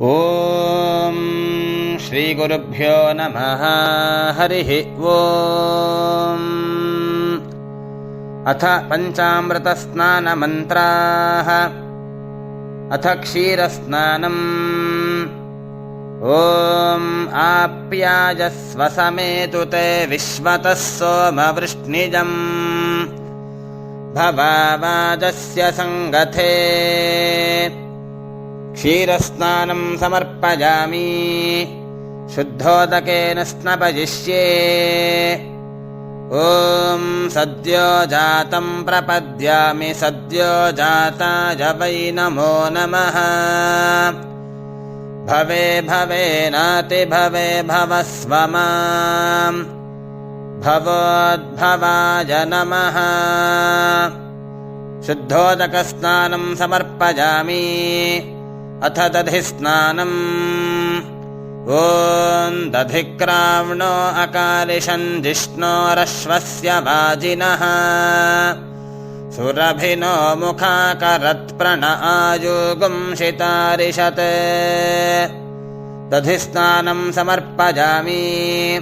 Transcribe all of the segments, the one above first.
ಓಂ ಶ್ರೀ ಗುರುಭ್ಯೋ ನಮಃ. ಹರಿಃ ಓಂ. ಅಥ ಪಂಚಾಮೃತ ಸ್ನಾನ ಮಂತ್ರಾಃ. ಅಥ ಕ್ಷೀರಸ್ನಾನಂ. ಓಂ ಆಪ್ಯಾಯಸ್ವ ಸಮೇತುತೆ ವಿಶ್ವತಃ ಸೋಮವೃಷ್ಣಿಜಂ ಭವಾವಾಜಸ್ಯ ಸಂಗಥೇ. ಕ್ಷೀರಸ್ನಾನಂ ಸಮರ್ಪಯಾಮಿ ಶುದ್ಧೋದಕೇನ ಸ್ನಪಯಿಷ್ಯೇ. ಓಂ ಸದ್ಯೋ ಜಾತಂ ಪ್ರಪದ್ಯಾಮಿ ಸದ್ಯೋ ಜಾತಾಯ ವೈ ನಮೋ ನಮಃ. ಭವೆ ಭವೆ ನಾತಿ ಭವೆ ಭವಸ್ವ ಮಾಂ ಭವೋದ್ಭವಾಯ ನಮಃ. ಶುದ್ಧೋದಕಸ್ನಾನಂ ಸಮರ್ಪಯಾಮಿ. ಅಥ ದಧಿ ಸ್ನಾನಂ. ಓಂ ದಧಿಕ್ರಾವ್ಣೋ ಅಕಾಲಿಶಂ ಜಿಷ್ಣೋರಶ್ವಸ್ಯ ವಾಜಿನಃ ಸುರಭಿನೋ ಮುಖಾಕರತ್ ಪ್ರಣ ಆಯುಗುಂ ಶಿತಾರಿಷತ್. ದಧಿ ಸ್ನಾನಂ ಸಮರ್ಪಯಾಮಿ.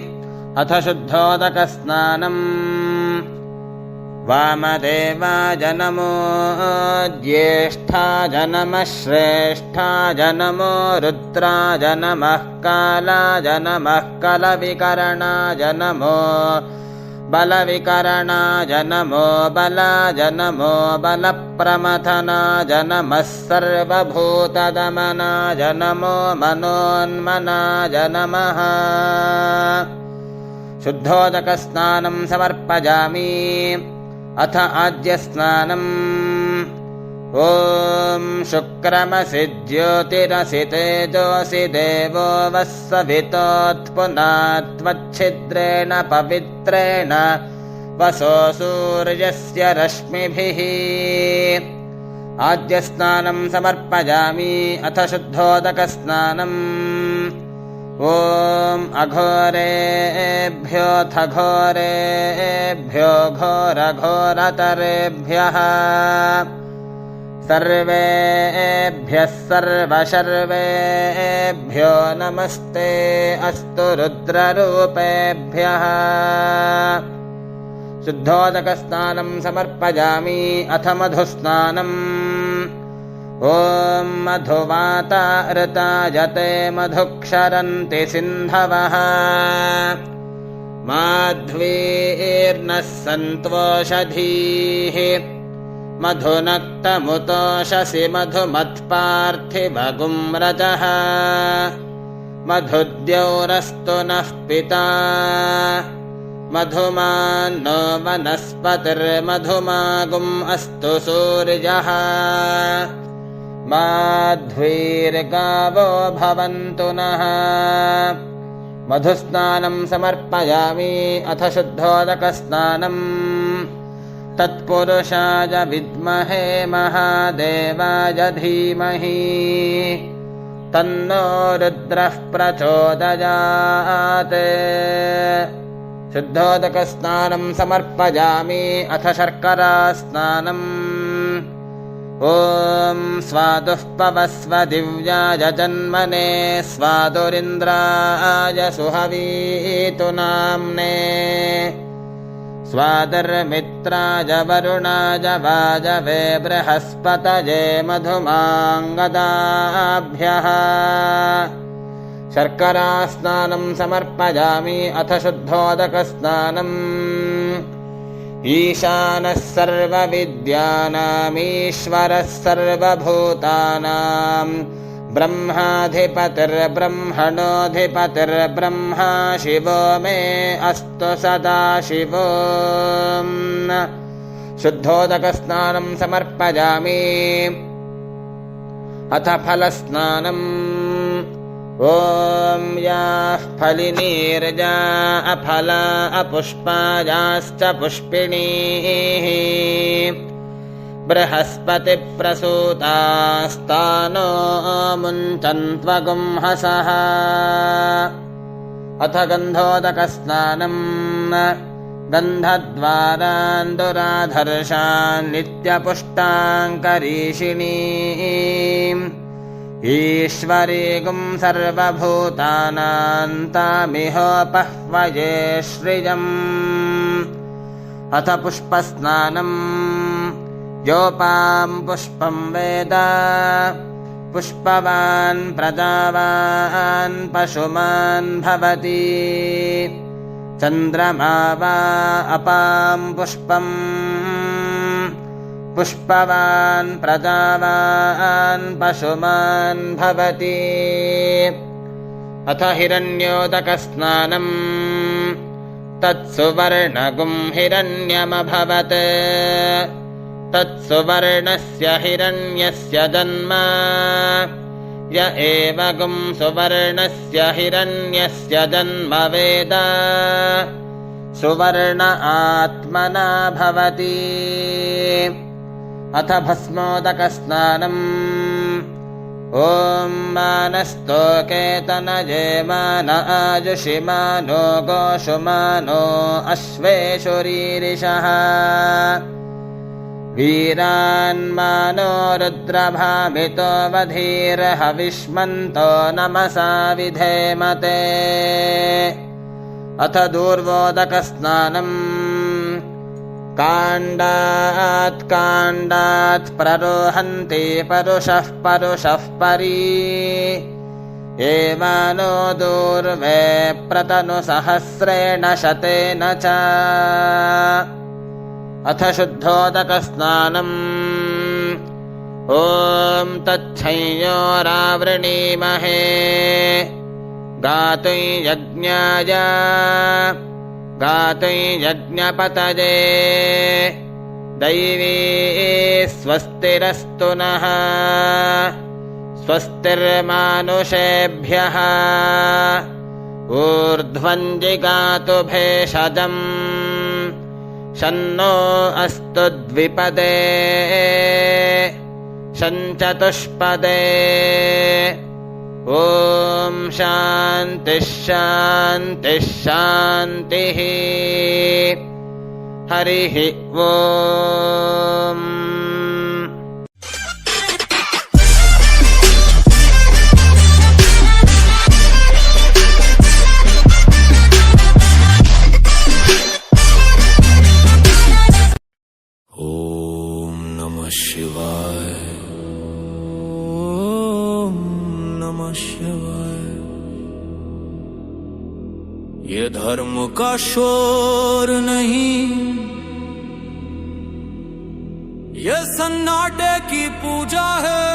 ಅಥ ಶುದ್ಧೋದಕಸ್ನಾನಂ. ವಾಮದೇವಾಯ ನಮೋ ಜ್ಯೇಷ್ಠಾಯ ನಮಃ ಶ್ರೇಷ್ಠಾಯ ನಮೋ ರುದ್ರಾಯ ನಮಃ ಕಾಲಾಯ ನಮಃ ಕಲವಿಕರಣಾಯ ನಮೋ ಬಲವಿಕರಣಾಯ ನಮೋ ಬಲಾಯ ನಮೋ ಬಲಪ್ರಮಥನಾಯ ನಮಃ ಸರ್ವಭೂತದಮನಾಯ ನಮೋ ಮನೋನ್ಮನಾಯ ನಮಃ. ಶುದ್ಧೋದಕಸ್ನಾನಂ ಸಮರ್ಪಯಾಮಿ. ಅಥ ಆಜ್ಯಸ್ನಾನಂ. ಓಂ ಶುಕ್ರಮಸಿ ಜ್ಯೋತಿರಸಿ ತೇಜೋಸಿ ದೇವೋ ವಸ್ಸವಿತೋತ್ಪುನಾತ್ವಚ್ಛಿದ್ರೇಣ ಪವಿತ್ರೇಣ ವಸೋ ಸೂರ್ಯಸ್ಯ ರಶ್ಮಿಭಿಃ. ಆಜ್ಯಸ್ನಾನಂ ಸಮರ್ಪಯಾಮಿ. ಅಥ ಶುದ್ಧೋದಕಸ್ನಾನಂ. ಓಂ ಅಘೋರೇಭ್ಯೋऽಥ ಘೋರೇಭ್ಯೋ ಘೋರಘೋರತರೇಭ್ಯಃ ಸರ್ವೇಭ್ಯಃ ಸರ್ವಶರ್ವೇಭ್ಯೋ ನಮಸ್ತೆ ಅಸ್ತು ರುದ್ರರೂಪೇಭ್ಯಃ. ಶುದ್ಧೋದಕಸ್ನಾನಂ ಸಮರ್ಪಯಾಮಿ. ಅಥ ಮಧುಸ್ನಾನಂ. ಓಂ ಮಧುವಾತಾಋತಾಯತೆ ಮಧುಕ್ಷರಂತಿ ಸಿಂಧವಃ ಮಾಧ್ವೀರ್ನಃ ಸಂತ್ವೋಷಧೀಃ ಮಧುನಕ್ತಮುತೋಷಸಿ ಮಧುಮತ್ಪಾರ್ಥಿವಗುಂ ರಜಃ ಮಧುದ್ಯೌರಸ್ತು ನಃ ಪಿತಾ ಮಧುಮಾನ್ನೋ ವನಸ್ಪತಿರ್ಮಧುಮಾಗುಂ ಅಸ್ತು ಸೂರ್ಯಃ ಮಾಧ್ವೀರ್ಗಾವೋ ಭವಂತು ನಃ. ಮಧುಸ್ನಾನಂ ಸಮರ್ಪಯಾಮಿ. ಅಥ ಶುದ್ಧೋದಕಸ್ನಾನಂ. ತತ್ಪುರುಷಾಯ ವಿದ್ಮಹೇ ಮಹಾದೇವಾಯ ಧೀಮಹಿ ತನ್ನೋ ರುದ್ರಃ ಪ್ರಚೋದಯಾತ್. ಶುದ್ಧೋದಕಸ್ನಾನಂ ಸಮರ್ಪಯಾಮಿ. ಅಥ ಶರ್ಕರಾ ಸ್ನಾನಂ. ಓಂ ಸ್ವಾದುಃ ಪವಸ್ವ ದಿವ್ಯಾಯ ಜನ್ಮನೆ ಸ್ವಾದುರಿಂದ್ರಾಯ ಸುಹವೀತು ನಾಮ್ನೇ ಸ್ವಾದುರ್ಮಿತ್ರಾಯ ವರುಣಾಯ ವಾಜವೇ ಬೃಹಸ್ಪತಯೇ ಮಧುಮಾಂಗದಾಭ್ಯಃ. ಶರ್ಕರಾ ಸ್ನಾನಂ ಸಮರ್ಪಯಾಮಿ. ಅಥ ಶುದ್ಧೋದಕಸ್ನಾನಂ. ಈಶಾನಃ ಸರ್ವವಿದ್ಯಾನಾಮೀಶ್ವರಃ ಸರ್ವಭೂತಾನಾಂ ಬ್ರಹ್ಮಾಧಿಪತಿರ್ಬ್ರಹ್ಮಣೋಧಿಪತಿರ್ಬ್ರಹ್ಮಾ ಶಿವೋ ಮೇ ಅಸ್ತು ಸದಾ ಶಿವೋ. ಶುದ್ಧೋದಕಸ್ನಾನಂ ಸಮರ್ಪಯಾಮಿ. ಅಥ ಫಲಸ್ನಾನಂ. ಓಂ ಯಾಃ ಫಲಿನೀರ್ಜಾ ಅಫಲಾ ಅಪುಷ್ಪಾಯಾಶ್ಚ ಪುಷ್ಪಿಣೀಃ ಬೃಹಸ್ಪತಿ ಪ್ರಸೂತಾಸ್ತಾನೋ ಮುಂಚನ್ತ್ವಗುಂಹಸಃ. ಅಥ ಗಂಧೋದಕಸ್ನಾನಂ. ಗಂಧದ್ವಾರಾಂದುರಾಧರ್ಷಾನ್ ನಿತ್ಯಪುಷ್ಟಾಂಕರೀಷಿಣೀಂ ईश्वरीगुं सर्वभूतानां तामिहोपह्वये श्रियम् अथ पुष्पस्नानम् योपां पुष्पं वेद पुष्पवान् प्रजावान् पशुमान् भवति चन्द्रमा वा अपां पुष्पम् पुष्पवान् प्रजावान् पशुमान् भवति अथ हिरण्योदकस्नानम् तत्सुवर्णगुं हिरण्यमभवत् तत्सुवर्णस्य हिरण्यस्य जन्म य एव गुं सुवर्णस्य हिरण्यस्य जन्म वेद सुवर्ण आत्मना भवति अथ भस्मोदकस्नानम् ॐ मानस्तोकेतनये मान आजुषि मानो गोषु मानो अश्वेषु रीरिषः वीरान्मानो रुद्रभामितो वधीर्हविष्मन्तो नमसा विधेमते अथ दूर्वोदकस्नानम् काण्डात् काण्डात् प्ररोहन्ति परुषः परुषः परी एवानो दूर्वे प्रतनुसहस्रेण शतेन च अथ शुद्धोदकस्नानम् ॐ तच्छंयोरावृणीमहे गातुं यज्ञाय गातुं यज्ञपतये दैवी स्वस्तिरस्तु नः स्वस्तिर्मानुषेभ्यः ऊर्ध्वं जिगातु भेषजम् शन्नो अस्तु द्विपदे शञ्चतुष्पदे ॐ शान्तिः शान्तिः शान्तिः हरिः ॐ शिवाय ॐ नमः शिवाय। ये धर्म का शोर नहीं, ये सन्नाटे की पूजा है,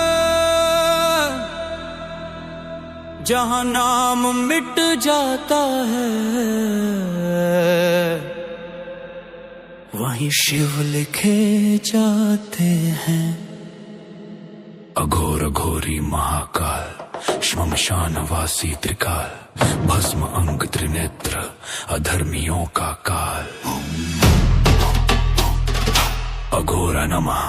जहां नाम मिट जाता है वहीं शिव लिखे जाते हैं। अघोर घोरी महाकाल, श्मशानवासी त्रिकाल, भस्म अंग त्रिनेत्र, अधर्मियों का काल। अघोर नमः।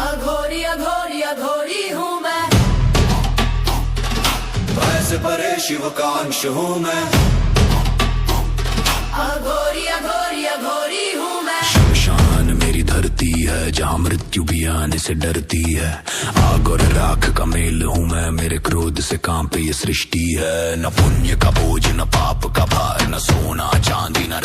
अघोरी अघोरी अघोरी हूँ मैं, वैसे परे शिव का अंश हूँ मैं। अघोरी अघोरी अघोरी हूँ मैं। शमशान मेरी धरती है, जहाँ मृत्यु भी आने से डरती है। आग और राख का मेल हूँ मैं, मेरे क्रोध से कांपे ये सृष्टि है। न पुण्य का बोझ न पाप का भार, न सोना चांदी न